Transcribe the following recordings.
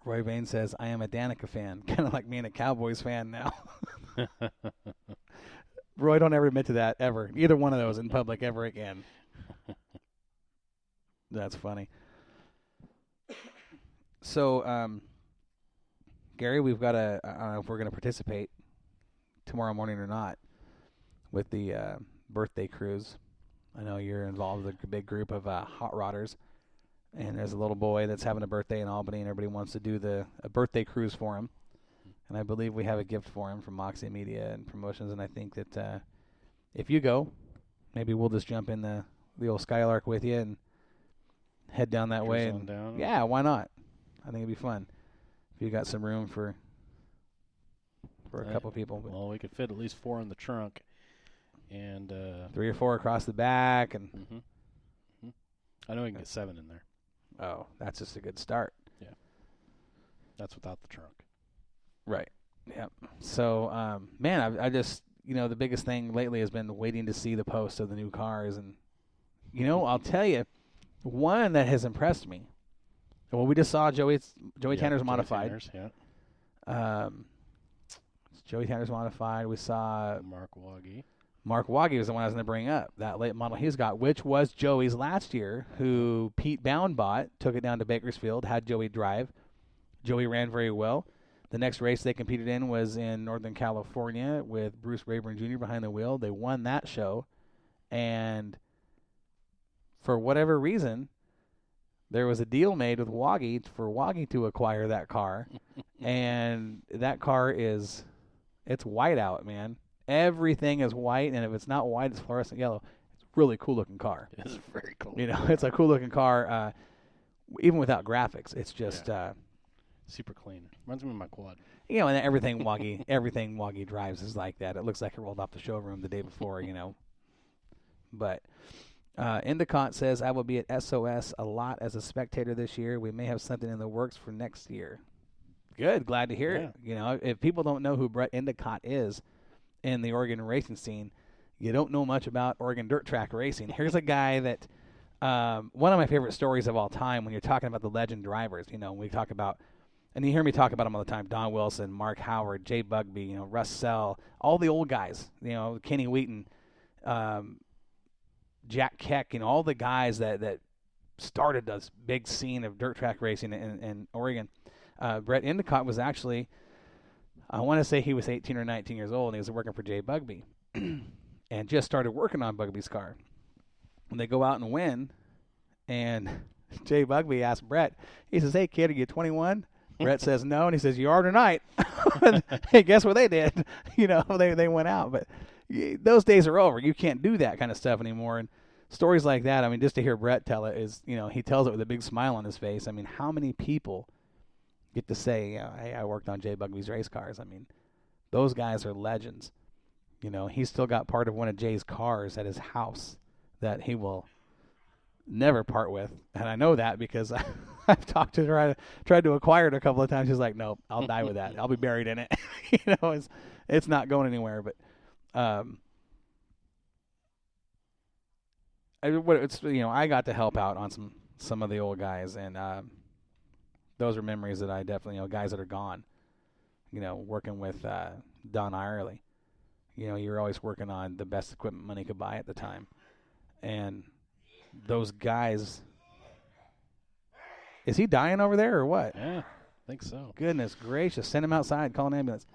Roy Bain says, I am a Danica fan, kind of like being a Cowboys fan now. Roy, don't ever admit to that, ever. Either one of those in public ever again. That's funny. So, Gary, we've got I don't know if we're going to participate tomorrow morning or not with the birthday cruise. I know you're involved with a big group of hot rodders, and there's a little boy that's having a birthday in Albany, and everybody wants to do a birthday cruise for him. And I believe we have a gift for him from Moxie Media and Promotions, and I think that if you go, maybe we'll just jump in the old Skylark with you and head down that way. And down. Yeah, why not? I think it'd be fun if you got some room for a couple people. But Well, we could fit at least 4 in the trunk, and 3 or 4 across the back, and I know we can get 7 in there. oh, that's just a good start. Yeah, that's without the trunk. Right. Yep. So, man, I just, the biggest thing lately has been waiting to see the post of the new cars. And, I'll tell you, one that has impressed me. Well, we just saw Joey Tanner's modified. Tanner's, yeah. Joey Tanner's modified. We saw Mark Woggy. Mark Woggy was the one I was going to bring up. That late model he's got, which was Joey's last year, who Pete Bound bought, took it down to Bakersfield, had Joey drive. Joey ran very well. The next race they competed in was in Northern California with Bruce Rayburn Jr. behind the wheel. They won that show. And for whatever reason, there was a deal made with Woggy for Woggy to acquire that car. And that car it's white out, man. Everything is white, and if it's not white, it's fluorescent yellow. It's a really cool-looking car. It is very cool. It's a cool-looking car, even without graphics. It's just super clean. Reminds me of my quad. and everything Woggy drives is like that. It looks like it rolled off the showroom the day before, But Endicott says, I will be at SOS a lot as a spectator this year. We may have something in the works for next year. Good. Glad to hear it. If people don't know who Brett Endicott is in the Oregon racing scene, you don't know much about Oregon dirt track racing. Here's a guy that one of my favorite stories of all time when you're talking about the legend drivers, we talk about, and you hear me talk about them all the time, Don Wilson, Mark Howard, Jay Bugby, Russ Sell, all the old guys, Kenny Wheaton, Jack Keck, all the guys that started this big scene of dirt track racing in Oregon. Brett Endicott was actually, I want to say he was 18 or 19 years old, and he was working for Jay Bugby and just started working on Bugby's car. And they go out and win, and Jay Bugby asked Brett, he says, hey, kid, are you 21? Brett says no, and he says, you are tonight. Hey, guess what they did? They went out. But those days are over. You can't do that kind of stuff anymore. And stories like that, just to hear Brett tell it is, he tells it with a big smile on his face. How many people get to say, hey, I worked on Jay Bugby's race cars? Those guys are legends. He's still got part of one of Jay's cars at his house that he will never part with. And I know that because I've talked to her, tried to acquire it a couple of times. She's like, nope, I'll die with that. I'll be buried in it. It's not going anywhere. But I got to help out on some of the old guys, and those are memories that I definitely, guys that are gone. Working with Don Irely. You're always working on the best equipment money could buy at the time. And those guys, is he dying over there or what? Yeah, I think so. Goodness gracious. Send him outside. Call an ambulance.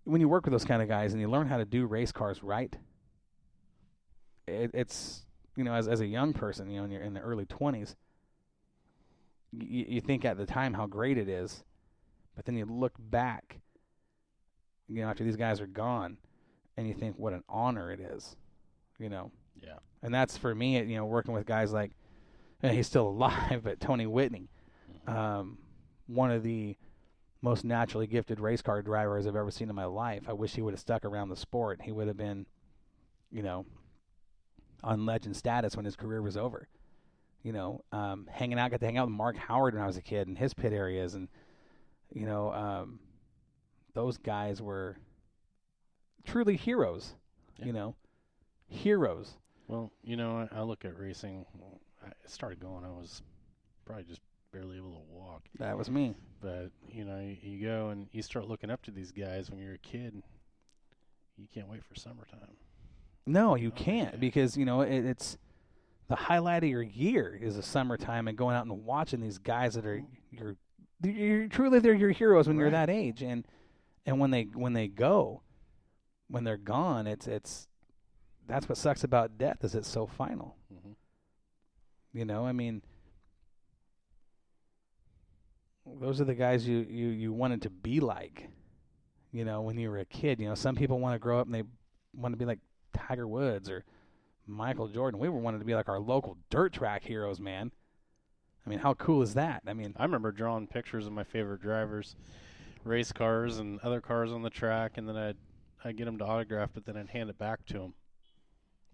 When you work with those kind of guys and you learn how to do race cars right, it's, as a young person, in the early 20s, you think at the time how great it is. But then you look back, after these guys are gone, and you think what an honor it is, Yeah. And that's for me, working with guys like, and he's still alive, but Tony Whitney, one of the most naturally gifted race car drivers I've ever seen in my life. I wish he would have stuck around the sport. He would have been, on legend status when his career was over. Got to hang out with Mark Howard when I was a kid in his pit areas, and those guys were truly heroes. Heroes. Well, I look at racing. I started going. I was probably just barely able to walk. That was me. But, you go and you start looking up to these guys when you're a kid. You can't wait for summertime. No, you Oh, can't yeah. because, it's the highlight of your year is the summertime and going out and watching these guys that are you're truly they're your heroes when you're Right. that age, and when they're gone, it's that's what sucks about death is it's so final. Mm-hmm. I mean, those are the guys you wanted to be like, when you were a kid. Some people want to grow up and they want to be like Tiger Woods or Michael Jordan. We were wanted to be like our local dirt track heroes, man. I mean, how cool is that? I mean, I remember drawing pictures of my favorite drivers, race cars and other cars on the track, and then I'd get them to autograph, but then I'd hand it back to them,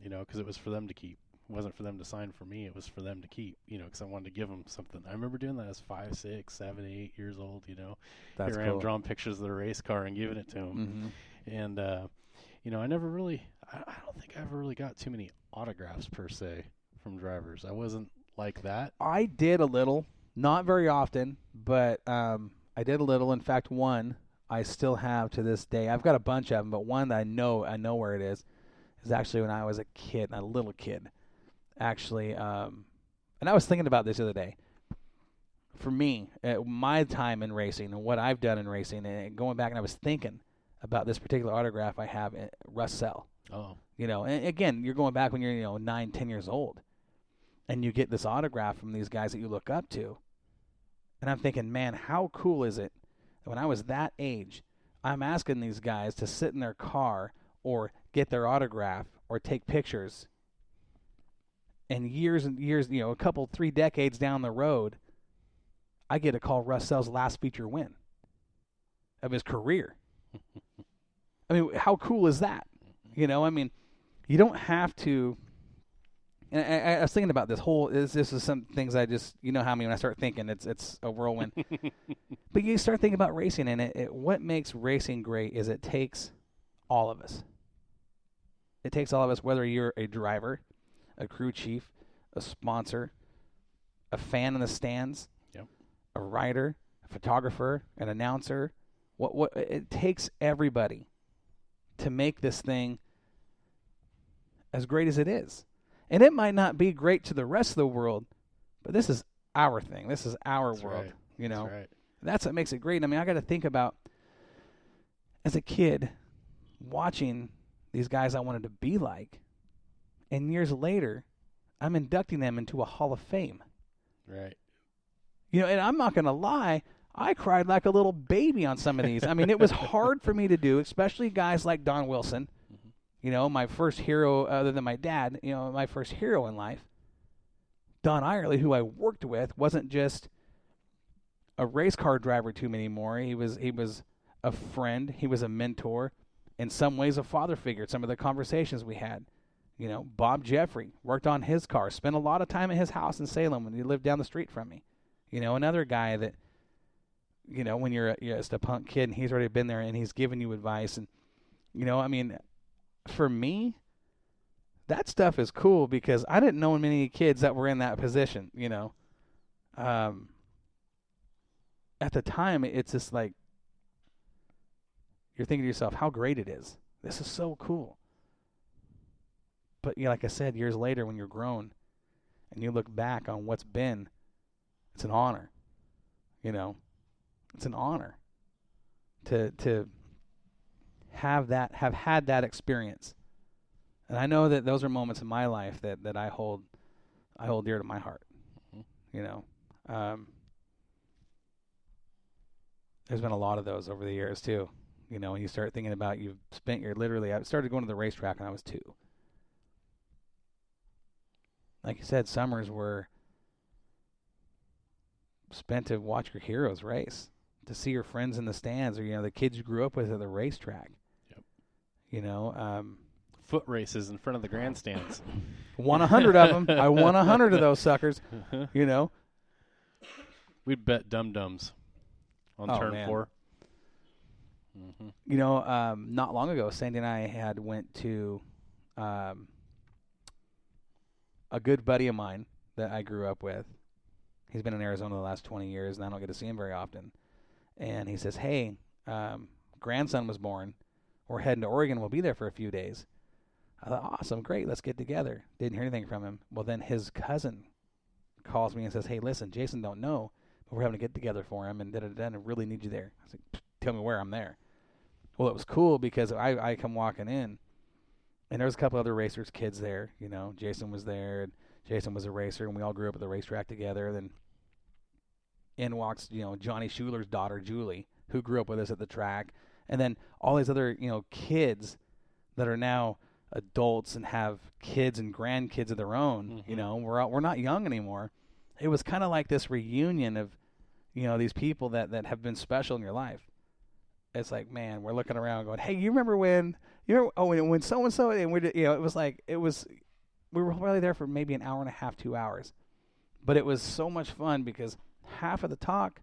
because it was for them to keep. It wasn't for them to sign for me. It was for them to keep, because I wanted to give them something. I remember doing that as 5, 6, 7, 8 years old, that's Here I am cool. drawing pictures of the race car and giving it to them. Mm-hmm. And, I never really, I don't think I ever really got too many autographs per se from drivers. I wasn't like that. I did a little, not very often, but I did a little. In fact, one I still have to this day. I've got a bunch of them, but one that I know where it is actually when I was a kid, a little kid, actually. And I was thinking about this the other day. For me, my time in racing and what I've done in racing, and going back, and I was thinking about this particular autograph I have, Russell. Oh, And again, you're going back when you're 9, 10 years old, and you get this autograph from these guys that you look up to, and I'm thinking, man, how cool is it that when I was that age, I'm asking these guys to sit in their car or get their autograph or take pictures, and years, a couple, 3 decades down the road, I get to call Russell's last feature win of his career. I mean, how cool is that? I mean, you don't have to. And I was thinking about this whole. This is some things I just. How when I start thinking, it's a whirlwind. But you start thinking about racing, and what makes racing great is it takes all of us. It takes all of us, whether you're a driver, a crew chief, a sponsor, a fan in the stands, Yep. a writer, a photographer, an announcer. What it takes everybody to make this thing as great as it is. And it might not be great to the rest of the world, but this is our thing. This is our That's world. right. That's right. That's what makes it great. I mean, I got to think about, as a kid, watching these guys I wanted to be like, and years later, I'm inducting them into a Hall of Fame. Right. And I'm not going to lie, I cried like a little baby on some of these. I mean, it was hard for me to do, especially guys like Don Wilson. My first hero, other than my dad, my first hero in life. Don Irely, who I worked with, wasn't just a race car driver to me anymore. He was a friend. He was a mentor. In some ways, a father figure. Some of the conversations we had. Bob Jeffrey worked on his car. Spent a lot of time at his house in Salem when he lived down the street from me. Another guy that, when you're just a punk kid and he's already been there and he's giving you advice. And, I mean, for me, that stuff is cool because I didn't know many kids that were in that position, At the time, it's just like, you're thinking to yourself, how great it is. This is so cool. But like I said, years later when you're grown and you look back on what's been, it's an honor. It's an honor to have had that experience. And I know that those are moments in my life that I hold dear to my heart. There's been a lot of those over the years too. When you start thinking about I started going to the racetrack when I was 2. Like you said, summers were spent to watch your heroes race, to see your friends in the stands, or the kids you grew up with at the racetrack. Yep. Foot races in front of the grandstands. Won 100 of them. I won 100 of those suckers. We'd bet dum-dums on turn man. 4. Not long ago, Sandy and I had went to a good buddy of mine that I grew up with. He's been in Arizona the last 20 years, and I don't get to see him very often. And he says, hey, grandson was born. We're heading to Oregon. We'll be there for a few days. I thought, awesome, great, let's get together. Didn't hear anything from him. Well, then his cousin calls me and says, hey, listen, Jason don't know, but we're having to get together for him, and da-da-da, and I really need you there. I was like, tell me where, I'm there. Well, it was cool because I come walking in, and there was a couple other racers' kids there. You know, Jason was there, and Jason was a racer, and we all grew up at the racetrack together. Then in walks, you know, Johnny Schuler's daughter, Julie, who grew up with us at the track. And then all these other, you know, kids that are now adults and have kids and grandkids of their own. You know, we're not young anymore. It was kind of like this reunion of, you know, these people that have been special in your life. It's like, man, we're looking around going, hey, you remember when when so-and-so, and we, you know, we were probably there for maybe an hour and a half, 2 hours. But it was so much fun because half of the talk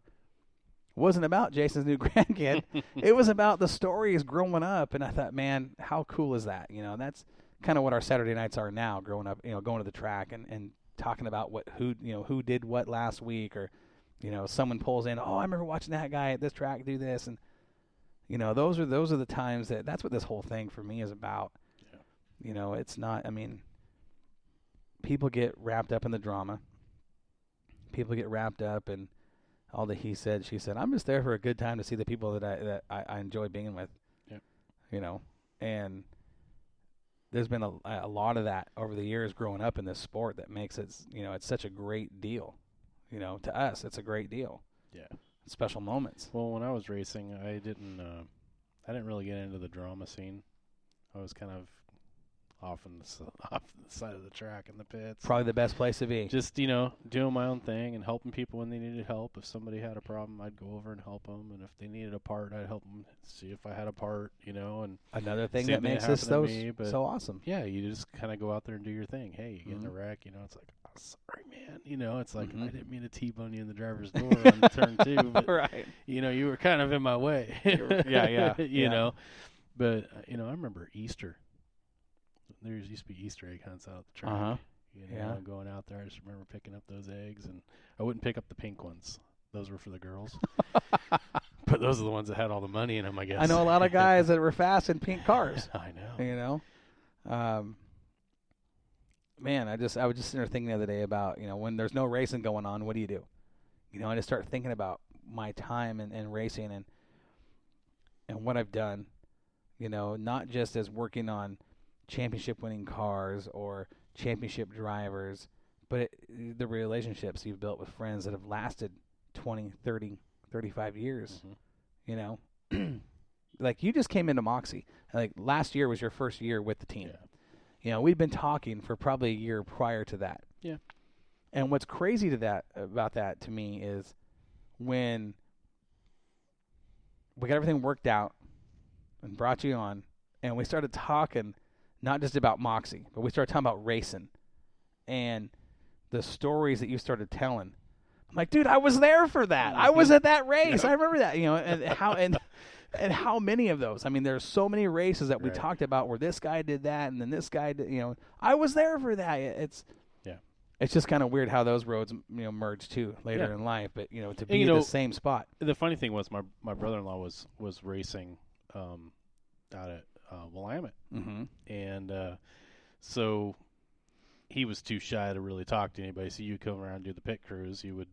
wasn't about Jason's new grandkid. It was about the stories growing up. And I thought, man, how cool is that? You know, that's kind of what our Saturday nights are now, growing up, you know, going to the track and talking about who did what last week, or, you know, someone pulls in, oh, I remember watching that guy at this track do this. And, you know, those are the times that's what this whole thing for me is about. Yeah. You know, it's not, I mean, people get wrapped up in the drama. People get wrapped up in all the he said, she said. I'm just there for a good time to see the people that I enjoy being with. Yeah. You know, and there's been a lot of that over the years growing up in this sport that makes it, you know, it's such a great deal. You know, to us, it's a great deal. Yeah. Special moments. Well, when I was racing, I didn't really get into the drama scene. I was kind of off on the side of the track in the pits. Probably the best place to be. Just, you know, doing my own thing and helping people when they needed help. If somebody had a problem, I'd go over and help them. And if they needed a part, I'd help them see if I had a part, you know. And another thing that makes this so awesome. Yeah, you just kind of go out there and do your thing. Hey, you get in a wreck, you know, it's like, oh, sorry, man. You know, it's like, I didn't mean to T-bone you in the driver's door on turn 2. But, right. You know, you were kind of in my way. Yeah. You know. But, you know, I remember Easter. There used to be Easter egg hunts out at the track. You know, going out there, I just remember picking up those eggs, and I wouldn't pick up the pink ones. Those were for the girls. But those are the ones that had all the money in them, I guess. I know a lot of guys that were fast in pink cars. I know. You know? Man, I was just sitting there thinking the other day about, you know, when there's no racing going on, what do? You know, I just start thinking about my time in racing and what I've done, you know, not just as working on championship winning cars or championship drivers, but the relationships you've built with friends that have lasted 20, 30, 35 years. You know, like you just came into Moxie. Like last year was your first year with the team. Yeah. You know, we'd been talking for probably a year prior to that. Yeah. And what's crazy about that to me is when we got everything worked out and brought you on, and we started talking not just about Moxie, but we started talking about racing and the stories that you started telling. I'm like, dude, I was there for that. I was at that race. I remember that, you know, and how many of those. I mean, there's so many races that we talked about where this guy did that and then this guy did, you know, I was there for that. It's just kind of weird how ththose roads, you know, merge too later in life, but you know, to be in the same spot. The funny thing was my brother-in-law was racing out at Willamette. And so he was too shy to really talk to anybody. So you come around and do the pit cruise, you would,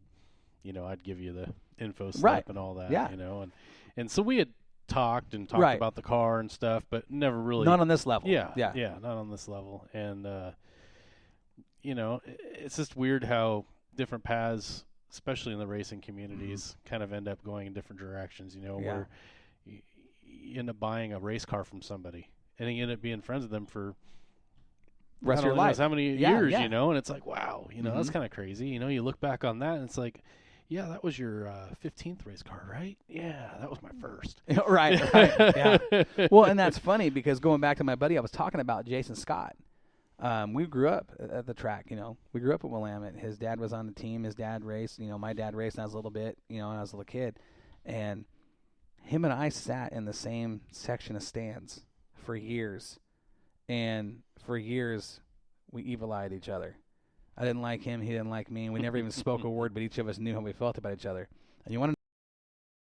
you know, I'd give you the info slip and all that, you know, and so we had talked about the car and stuff, but never really. Not on this level. Yeah, not on this level. And, you know, it's just weird how different paths, especially in the racing communities, kind of end up going in different directions, you know, where you end up buying a race car from somebody and you end up being friends with them for rest of your life. How many years, you know, and it's like, wow, you know, that's kind of crazy. You know, you look back on that and it's like, yeah, that was your 15th race car, right? Yeah, that was my first. Right. Yeah. Well, and that's funny because going back to my buddy, I was talking about Jason Scott. We grew up at the track, you know. We grew up at Willamette. His dad was on the team. His dad raced. You know, my dad raced when I was a little bit, you know, when I was a little kid. And him and I sat in the same section of stands for years. And for years, we evil-eyed each other. I didn't like him. He didn't like me. And we never even spoke a word, but each of us knew how we felt about each other. And you want to